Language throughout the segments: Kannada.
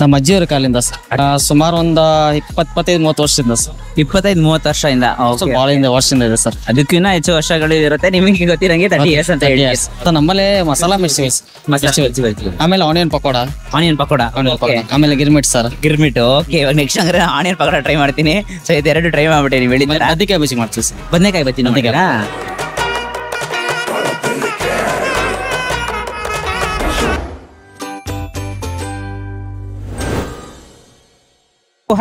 ನಮ್ಮ ಅಜ್ಜಿಯವರ ಕಾಲಿಂದ ಸುಮಾರು ಒಂದು 25-30 ವರ್ಷದಿಂದ ಸರ್. 25-30 ವರ್ಷದಿಂದ ಬಹಳ ವರ್ಷದಿಂದ ಇದೆ ಸರ್. ಅದಕ್ಕಿಂತ ಹೆಚ್ಚು ವರ್ಷಗಳು ಇರುತ್ತೆ. ನಿಮಗೆ ಗೊತ್ತಿರಂಗೆ 30 years ಅಂತ ಹೇಳಿ. ನಮ್ಮಲ್ಲಿ ಮಸಾಲಾ ಮಿರ್ಚಿ ಆಮೇಲೆ ಆನಿಯನ್ ಪಕೋಡ ಆಮೇಲೆ ಗಿರ್ಮಿಟ್ ಸರ್. ಗಿರ್ಮಿಟ್ ಓಕೆ. ಇವಾಗ ನೆಕ್ಸ್ಟ್ ಅಂದ್ರೆ ಆನಿಯನ್ ಪಕೋಡ ಟ್ರೈ ಮಾಡ್ತೀನಿ. ಸೊ ಇದೆರಡು ಟ್ರೈ ಮಾಡ್ಬಿಟ್ಟೆ. ನೀವು ಹೇಳಿದ್ರೆ ಬದ್ನೆಕಾಯಿ ಬಜ್ಜಿ ಮಾಡ್ತೀವಿ ಸರ್. ಬದನೆಕಾಯಿ ಬಜ್ಜಿ ನೋಡಿದ್ದೀರಾ?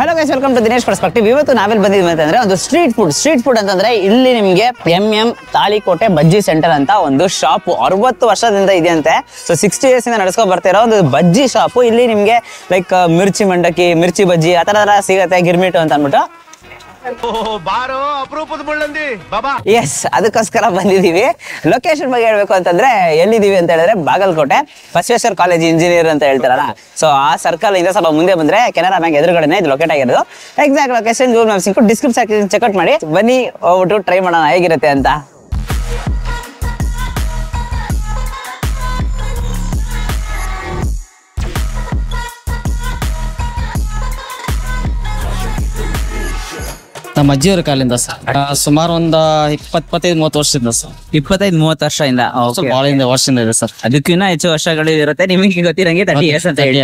Hello guys, welcome to Dinesh perspective. ಇವತ್ತು ನಾವೆಲ್ಲಿ ಬಂದಿದ್ವಿ ಅಂತಂದ್ರೆ ಒಂದು ಸ್ಟ್ರೀಟ್ ಫುಡ್ ಅಂತಂದ್ರೆ ಇಲ್ಲಿ ನಿಮ್ಗೆ MM ತಾಳಿಕೋಟೆ ಬಜ್ಜಿ ಸೆಂಟರ್ ಅಂತ ಒಂದು ಶಾಪ್ 60 ವರ್ಷದಿಂದ ಇದೆಯಂತೆ. ಸೊ 60 years ಇಂದ ನಡೆಸ್ಕೊ ಬರ್ತಿರೋ ಒಂದು ಬಜ್ಜಿ ಶಾಪ್. ಇಲ್ಲಿ ನಿಮ್ಗೆ ಲೈಕ್ ಮಿರ್ಚಿ ಮಂಡಕ್ಕಿ, ಮಿರ್ಚಿ ಬಜ್ಜಿ ಆ ತರ ಸಿಗತ್ತೆ. ಗಿರ್ಮಿಟ್ ಅಂತ ಅಂದ್ಬಿಟ್ಟು ಎಸ್, ಅದಕ್ಕೋಸ್ಕರ ಬಂದಿದೀವಿ. ಲೊಕೇಶನ್ ಬಗ್ಗೆ ಹೇಳ್ಬೇಕು ಅಂತಂದ್ರೆ ಎಲ್ಲಿದೀವಿ ಅಂತ ಹೇಳಿದ್ರೆ ಬಾಗಲಕೋಟೆ ಬಸವೇಶ್ವರ ಕಾಲೇಜ್ ಇಂಜಿನಿಯರ್ ಅಂತ ಹೇಳ್ತಾರಲ್ಲ, ಸೊ ಆ ಸರ್ಕಲ್ ಇಂದ ಸ್ವಲ್ಪ ಮುಂದೆ ಬಂದ್ರೆ ಕೆನರಾ ಬ್ಯಾಂಕ್ ಎದುರುಗಡೆನೆ ಇದು ಲೊಕೇಟ್ ಆಗಿರೋದು. Exact location Google Maps description check out ಮಾಡಿ ಬನ್ನಿ, ಹೋಗ್ಬಿಟ್ಟು ಟ್ರೈ ಮಾಡೋಣ ಹೇಗಿರುತ್ತೆ ಅಂತ. ನಮ್ಮ ಅಜ್ಜಿಯವರ ಕಾಲಿಂದ ಸರ್. ಸುಮಾರು ಒಂದು 25-30 ವರ್ಷದಿಂದ ಸರ್. 25-30 ವರ್ಷದಿಂದ ಬಹಳ ವರ್ಷದಿಂದ ಇದೆ ಸರ್. ಅದಕ್ಕಿಂತ ಹೆಚ್ಚು ವರ್ಷಗಳು ಇರುತ್ತೆ. ನಿಮಗೆ ಗೊತ್ತಿರಂಗೆ 30 years ಅಂತ ಹೇಳಿ.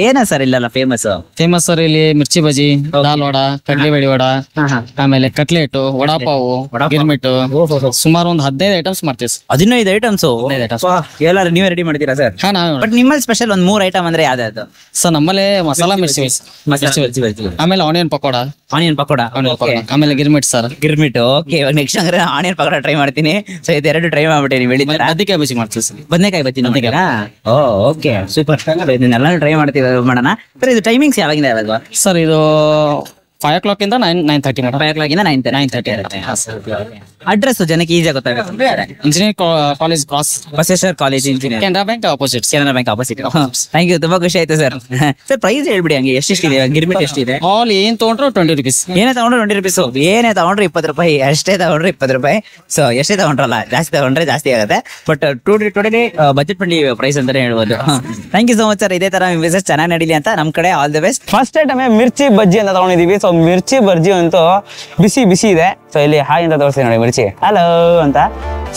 ಏನ ಸರ್ ಇಲ್ಲಲ್ಲ ಫೇಮಸ್ ಸರ್ ಇಲ್ಲಿ ಮಿರ್ಚಿ ಬಜ್ಜಿ, ದಾಲ್ ವಡ, ಕಡ್ಲೆಬೇಳೆ ವಡ, ಆಮೇಲೆ ಕಟ್ಲೆಟ್, ವಡಾಪಾವು, ಗಿರ್ಮಿಟ್, ಸುಮಾರು ಒಂದು 15 ಐಟಮ್ಸ್ ಮಾಡ್ತೀವಿ ಸರ್. 15 ಐಟಮ್ಸ್ ಎಲ್ಲಾರು ನೀವೇ ರೆಡಿ ಮಾಡ್ತೀರಾ ಸರ್? ಬಟ್ ನಿಮ್ಮಲ್ಲಿ ಸ್ಪೆಷಲ್ ಒಂದ್ 3 ಐಟಮ್ ಅಂದ್ರೆ ಯಾವ್ದು ಸರ್? ನಮ್ಮಲ್ಲಿ ಮಸಾಲಾ ಮಿರ್ಚಿ ಆಮೇಲೆ ಆನಿಯನ್ ಪಕೋಡ ಆಮೇಲೆ ಗಿರ್ಮಿಟ್ ಸರ್. ಗಿರ್ಮಿಟ್ ಓಕೆ. ಇವಾಗ ನೆಕ್ಸ್ಟ್ ಅಂದ್ರೆ ಆನಿಯನ್ ಪಕೋಡ ಟ್ರೈ ಮಾಡ್ತೀನಿ. ಸೊ ಇದೆರಡು ಟ್ರೈ ಮಾಡ್ಬಿಟ್ಟೆ. ನೀವು ಹೇಳಿದ್ರೆ ಬದ್ನೆಕಾಯಿ ಬಜ್ಜಿ ಮಾಡ್ತೀವಿ ಸರ್. ಬದನೆಕಾಯಿ ಬಜ್ಜಿ ನೋಡಿದ್ದೀರಾ? Okay super. ಇದನ್ನೆಲ್ಲ ಟ್ರೈ ಮಾಡ್ತೀವಿ ಮಾಡೋಣ. ಸರ್ ಇದು ಟೈಮಿಂಗ್ಸ್ ಯಾವಾಗಿಂದ ಯಾವಾಗ ಸರ್? ಇದು 5 o'clock ಇಂದ 9:30 5 o'clock ಇಂದ 9:30 ಇರುತ್ತೆ. ಅಡ್ರೆಸ್ ಜನಕ್ಕೆ ಈಸಿ ಗೊತ್ತಾಗುತ್ತೆ. Engineering college cross, Basaveshwara college engineer, Canara bank opposite. Thank you, ತುಂಬಾ ಖುಷಿ ಆಯ್ತು ಸರ್. ಸರ್ ಪ್ರೈಸ್ ಹೇಳ್ಬಿಡಿ ಹಂಗೆ, ಎಷ್ಟಿದೆ ಗಿರ್ಮಿಟ್? ಎಷ್ಟಿದೆ? ಆಲ್ ಏನ್ ತಗೊಂಡ್ರು 20 rupees. ಏನೇ ತಗೊಂಡ್ರು 20 rupees. ಏನೇ ತಗೊಂಡ್ರು 20 ರೂಪಾಯಿ, ಅಷ್ಟೇ ತಗೊಂಡ್ರು 20 ರೂಪಾಯಿ. ಸೊ ಎಷ್ಟೇ ತಗೊಂಡ್ರಲ್ಲ, ಜಾಸ್ತಿ ತಗೊಂಡ್ರೆ ಜಾಸ್ತಿ ಆಗುತ್ತೆ. But totally budget friendly price ಅಂತಾನೆ ಹೇಳ್ಬೋದು. Thank you so much sir. ಇದೇ ತರ ಬಿಸ್ನೆಸ್ ಚೆನ್ನಾಗಿ ನಡೀಲಿ ಅಂತ ನಮ್ ಕಡೆ all the best. First item mirchi bajji ಅಂತ ತಗೊಂಡಿದೀವಿ. ಸೊ ಮಿರ್ಚಿ ಬಜ್ಜಿ ಅಂತೂ ಬಿಸಿ ಬಿಸಿ ಇದೆ. ಸೊ ಇಲ್ಲಿ ಹಾಯ್ ಅಂತ ತೋರಿಸ್ತೀನಿ ನೋಡಿ, ಮಿರ್ಚಿ ಹಲೋ ಅಂತ.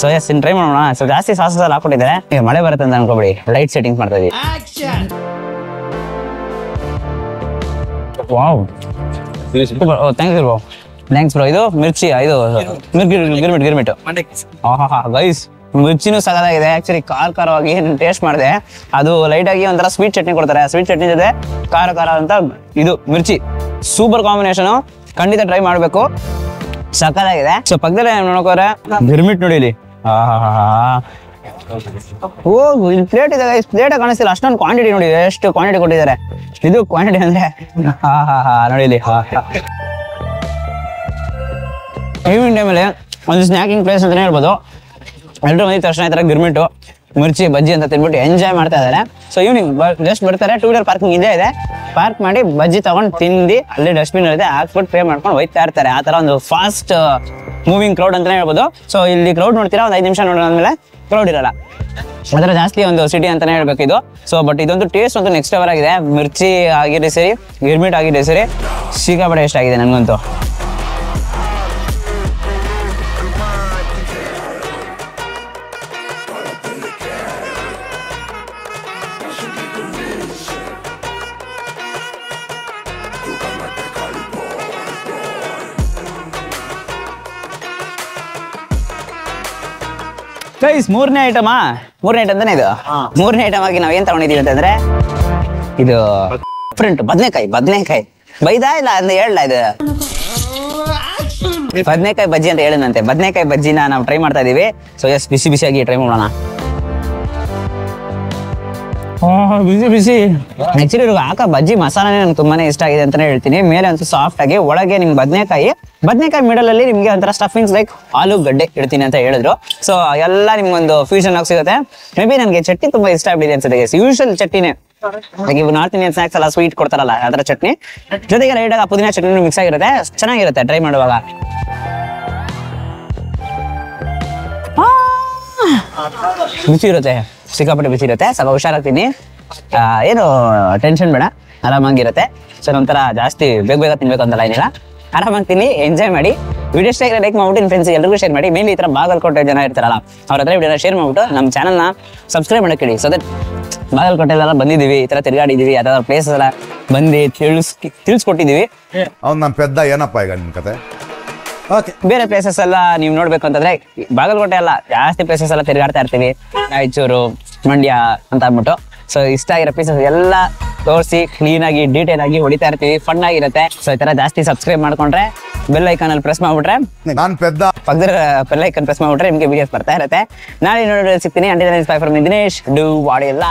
ಸೊ ಎಸ್, ಇನ್ ಟ್ರೈ ಮಾಡೋಣ. ಸೊ ಜಾಸ್ತಿ ಸಾಸ್ ಎಲ್ಲ ಹಾಕೊಂಡಿದ್ದಾರೆ. ಈಗ ಮಳೆ ಬರುತ್ತೆ ಅಂತ ಅನ್ಕೋಬೇಡಿ, ಲೈಟ್ ಸೆಟ್ಟಿಂಗ್ ಮಾಡ್ತಾ ಇದೀವಿ. Wow, thanks bro. ಇದು ಮಿರ್ಚಿ, ಇದು ಗಿರ್ಮಿಟ್. ಗೈಸ್, ಮಿರ್ಚಿನೂ ಸಗದಾಗಿದೆ. ಆಕ್ಚುಲಿ ಖಾರವಾಗಿ ಟೇಸ್ಟ್ ಮಾಡಿದೆ. ಅದು ಲೈಟ್ ಆಗಿ ಒಂಥರ ಸ್ವೀಟ್ ಚಟ್ನಿ ಕೊಡ್ತಾರೆ. ಸ್ವೀಟ್ ಚಟ್ನಿ ಜೊತೆ ಖಾರ ಅಂತ ಇದು ಮಿರ್ಚಿ ಸೂಪರ್ ಕಾಂಬಿನೇಷನ್. ಖಂಡಿತ ಟ್ರೈ ಮಾಡ್ಬೇಕು, ಸಕ್ಕತ್ತಾಗಿದೆ. ಸೊ ಪಕ್ಕದಲ್ಲೇ ನೋಡೋಕೋರೆ ಗಿರ್ಮಿಟ್ ನೋಡಿ ಇಲ್ಲಿ. ಓ, ಇಲ್ಲಿ ಪ್ಲೇಟ್ ಇದೆ. ಪ್ಲೇಟ್ ಕಾಣಿಸ್ತಿಲ್ಲ, ಅಷ್ಟೊಂದು ಕ್ವಾಂಟಿಟಿ ನೋಡಿ, ಎಷ್ಟು ಕ್ವಾಂಟಿಟಿ ಕೊಟ್ಟಿದ್ದಾರೆ. ಇದು ಕ್ವಾಂಟಿಟಿ ಅಂದ್ರೆ ನೋಡಿ ಇಲ್ಲಿ. ಈವ್ನಿಂಗ್ ಟೈಮಲ್ಲಿ ಒಂದು ಸ್ನ್ಯಾಕಿಂಗ್ ಪ್ಲೇಸ್ ಅಂತಾನೆ ಹೇಳ್ಬೋದು. ಎಲ್ಲರೂ ಬಂದಿದ್ದ ತಕ್ಷಣ ಈ ಥರ ಗಿರ್ಮಿಟ್ಟು, ಮಿರ್ಚಿ ಬಜ್ಜಿ ಅಂತ ತಿನ್ಬಿಟ್ಟು ಎಂಜಾಯ್ ಮಾಡ್ತಾ ಇದ್ದಾರೆ. ಸೊ ಈವ್ನಿಂಗ್ ಜಸ್ಟ್ ಬರ್ತಾರೆ, 2-wheeler ಪಾರ್ಕಿಂಗ್ ಇಲ್ಲೇ ಇದೆ. ಪಾರ್ಕ್ ಮಾಡಿ ಬಜ್ಜಿ ತಗೊಂಡು ತಿಂದು ಅಲ್ಲಿ ಡಸ್ಟ್ಬಿನ್ ಇರುತ್ತೆ, ಹಾಕ್ಬಿಟ್ಟು ಪೇ ಮಾಡ್ಕೊಂಡು ಹೋಯ್ತಾ ಇರ್ತಾರೆ. ಆ ಥರ ಒಂದು ಫಾಸ್ಟ್ ಮೂವಿಂಗ್ ಕ್ರೌಡ್ ಅಂತಾನೆ ಹೇಳ್ಬೋದು. ಸೊ ಇಲ್ಲಿ ಕ್ರೌಡ್ ನೋಡ್ತೀರಾ, ಒಂದು 5 ನಿಮಿಷ ನೋಡೋದ್ಮೇಲೆ ಕ್ರೌಡ್ ಇರಲ್ಲ. ಅದರ ಜಾಸ್ತಿ ಒಂದು ಸಿಟಿ ಅಂತಾನೆ ಹೇಳ್ಬೇಕು ಇದು. ಸೊ ಬಟ್ ಇದೊಂದು ಟೇಸ್ಟ್ ಅಂತೂ ನೆಕ್ಸ್ಟ್ ಲೆವೆಲ್ ಆಗಿದೆ. ಮಿರ್ಚಿ ಆಗಿರಲಿ ಸರಿ, ಗಿರ್ಮಿಟ್ ಆಗಿರಲಿ ಸರಿ, ಸಿಕ್ಕಾಪಟ್ಟೆ ಇಷ್ಟ ಆಗಿದೆ ನನಗಂತೂ. ಗೈಸ್, ಮೂರನೇ ಐಟಮ್ ಅಂತಾನೆ ಇದು. ಮೂರನೇ ಐಟಮ್ ಆಗಿ ನಾವ್ ಏನ್ ತಗೊಂಡಿದೀವಿ ಅಂತಂದ್ರೆ ಇದು ಫ್ರಂಟ್ ಬದನೆಕಾಯಿ ಬೈದಾ ಇಲ್ಲ ಅಂತ ಹೇಳಲ್ಲ. ಇದು ಬದನೆಕಾಯಿ ಬಜ್ಜಿ ಅಂತ ಹೇಳಿದಂತೆ. ಬದನೆಕಾಯಿ ಬಜ್ಜಿನ ನಾವು ಟ್ರೈ ಮಾಡ್ತಾ ಇದೀವಿ. ಸೊ ಎಸ್, ಬಿಸಿ ಬಿಸಿಯಾಗಿ ಟ್ರೈ ಮಾಡೋಣ. ಬಿಸಿ ಆಕ್ಚುಲಿ ಹಾಕ ಬಜ್ಜಿ ಮಸಾಲಾನೇ ನಂಗೆ ತುಂಬಾನೇ ಇಷ್ಟ ಆಗಿದೆ ಅಂತಾನೆ ಹೇಳ್ತೀನಿ. ಮೇಲೆ ಅಂತೂ ಸಾಫ್ಟ್ ಆಗಿ, ಒಳಗೆ ನಿಮ್ಗೆ ಬದನೆಕಾಯಿ ಮಿಡಲ್ ಅಲ್ಲಿ ನಿಮ್ಗೆ ಒಂಥರ ಸ್ಟಫಿಂಗ್ಸ್ ಲೈಕ್ ಆಲೂಗಡ್ಡೆ ಇಡ್ತೀನಿ ಅಂತ ಹೇಳಿದ್ರು. ಸೊ ಎಲ್ಲ ನಿಮ್ಗೊಂದು ಫ್ಯೂಷನ್ ಆಗಿ ಸಿಗುತ್ತೆ. ಮೇ ಬಿ ನನಗೆ ಚಟ್ನಿ ತುಂಬಾ ಇಷ್ಟ ಆಗ್ಬಿಟ್ಟಿದೆ ಅನ್ಸುತ್ತೆ. ಯೂಶುವಲ್ ಚಟ್ನಿನೇ, ಇವು ನಾರ್ತ್ ಇಂಡಿಯನ್ ಸ್ನಾಕ್ಸ್ ಎಲ್ಲ ಸ್ವೀಟ್ ಕೊಡ್ತಾರಲ್ಲ, ಅದರ ಚಟ್ನಿ ಜೊತೆಗೆ ಲೈಟ್ ಆಗಿ ಪುದೀನ ಚಟ್ನಿ ಮಿಕ್ಸ್ ಆಗಿರುತ್ತೆ. ಚೆನ್ನಾಗಿರುತ್ತೆ ಟ್ರೈ ಮಾಡುವಾಗ. ಬಿಸಿ ಇರುತ್ತೆ, ಸಿಕ್ಕಾಪಟ್ಟೆ ಬಿಸಿ ಇರುತ್ತೆ. ಸ್ವಲ್ಪ ಹುಷಾರಾಗ್ತೀನಿ. ಏನು ಟೆನ್ಷನ್ ಬೇಡ, ಆರಾಮಾಗಿರುತ್ತೆ. ಸೊ ಒಂಥರ ಜಾಸ್ತಿ ಬೇಗ ತಿನ್ಬೇಕು ಅಂತಲ್ಲ ಏನಿಲ್ಲ, ಆರಾಮಾಗಿ ತಿನ್ನಿ, ಎಂಜಾಯ್ ಮಾಡಿ. ವಿಡಿಯೋ ಇಷ್ಟ ಲೈಕ್ ಮಾಡ್ಬಿಟ್ಟು ನಿಮ್ಮ ಫ್ರೆಂಡ್ಸ್ ಎಲ್ರಿಗೂ ಶೇರ್ ಮಾಡಿ. ಮೇನ್ಲಿ ಈ ಥರ ಬಾಗಲಕೋಟೆ ಜನ ಇರ್ತಾರಲ್ಲ ಅವ್ರ ಹತ್ರ ವಿಡಿಯೋನ ಶೇರ್ ಮಾಡ್ಬಿಟ್ಟು ನಮ್ಮ ಚಾನಲ್ನ ಸಬ್ಸ್ಕ್ರೈಬ್ ಮಾಡಕ್ಕೆ ಹೇಳಿ. ಸೊ ದಟ್ ಬಾಗಲಕೋಟೆಲ್ಲ ಬಂದಿದ್ದೀವಿ, ಈ ಥರ ತಿರುಗಾಡಿದ್ದೀವಿ, ಯಾವ್ದಾದ್ರು ಪ್ಲೇಸಸ್ ಎಲ್ಲ ಬಂದು ತಿಳಿಸ್ಕೊಟ್ಟಿದ್ದೀವಿ. ಅವ್ನು ನಮ್ಮ ಪೆದ್ದ ಏನಪ್ಪ ಈಗ ನಿಮ್ಮ ಕತೆ. ಓಕೆ, ಬೇರೆ ಪ್ಲೇಸಸ್ ಎಲ್ಲ ನೀವು ನೋಡ್ಬೇಕು ಅಂತಂದ್ರೆ ಬಾಗಲಕೋಟೆ ಎಲ್ಲ ಜಾಸ್ತಿ ಪ್ಲೇಸಸ್ ಎಲ್ಲ ತಿರುಗಾಡ್ತಾ ಇರ್ತೀವಿ, ರಾಯಚೂರು, ಮಂಡ್ಯ ಅಂತ ಅಂದ್ಬಿಟ್ಟು. ಸೊ ಇಷ್ಟ ಆಗಿರೋ ಪ್ಲೇಸಸ್ ಎಲ್ಲ ತೋರಿಸಿ ಕ್ಲೀನ್ ಆಗಿ ಡೀಟೇಲ್ ಆಗಿ ಹೊಡಿತಾ ಇರ್ತೀವಿ, ಫನ್ ಆಗಿರುತ್ತೆ. ಸೊ ಈ ತರ ಜಾಸ್ತಿ ಸಬ್ಸ್ಕ್ರೈಬ್ ಮಾಡ್ಕೊಂಡ್ರೆ ಬೆಲ್ ಐಕಾನ್ ಅಲ್ಲಿ ಪ್ರೆಸ್ ಮಾಡ್ಬಿಟ್ರೆ ನಾನು ಪೆದ್ದ ಪಕ್ಕದ ಬೆಲ್ ಐಕಾನ್ ಪ್ರೆಸ್ ಮಾಡ್ಬಿಟ್ರೆ ನಿಮಗೆ ವಿಡಿಯೋಸ್ ಬರ್ತಾ ಇರುತ್ತೆ. ನಾಳೆ ನೋಡಿ ಸಿಗ್ತೀನಿ. ಅಂಟಿಲ್ ದಿನೇಶ್, ಡೂ ವಾಟ್ ಇಲ್ಲ.